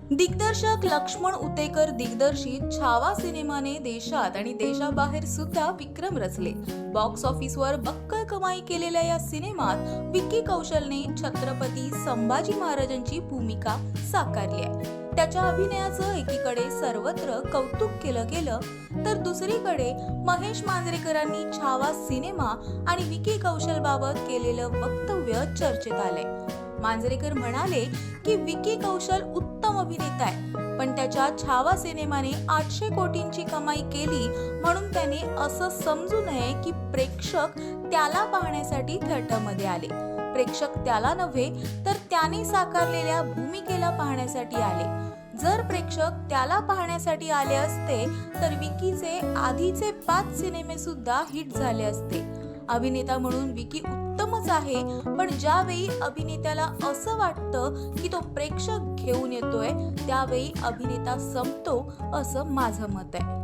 दिग्दर्शक लक्ष्मण उतेकर दिग्दर्शित छावा सिनेमाने देशात आणि देशाबाहेर सुद्धा विक्रम रचले. बॉक्स ऑफिसवर बक्कळ कमाई केलेल्या या सिनेमात विक्की कौशलने छत्रपती संभाजी महाराजांची भूमिका साकारली आहे. त्याच्या अभिनयाचं एकीकडे सर्वत्र कौतुक केलं गेलं तर दुसरीकडे महेश मांजरेकरांनी छावा सिनेमा आणि विक्की कौशल बाबत केलेलं वक्तव्य चर्चेत आलंय. मांजरेकर म्हणाले की विक्की कौशल उत्तम अभिनेता आहे, पण त्याच्या छावा सिनेमाने 800 कोटींची कमाई केली म्हणून त्याने असं समजू नये की प्रेक्षक त्याला पाहण्यासाठी थिएटरमध्ये आले. प्रेक्षक त्याला नव्हे तर त्याने साकारलेल्या भूमिकेला पाहण्यासाठी आले. जर प्रेक्षक त्याला पाहण्यासाठी आले असते तर विक्कीचे आधीचे 5 सिनेमे सुद्धा हिट झाले असते. अभिनेता म्हणून विक्की उत्तमच आहे, पण ज्यावेळी अभिनेत्याला असं वाटतं की तो प्रेक्षक घेऊन येतोय त्यावेळी अभिनेता संपतो असं माझं मत आहे.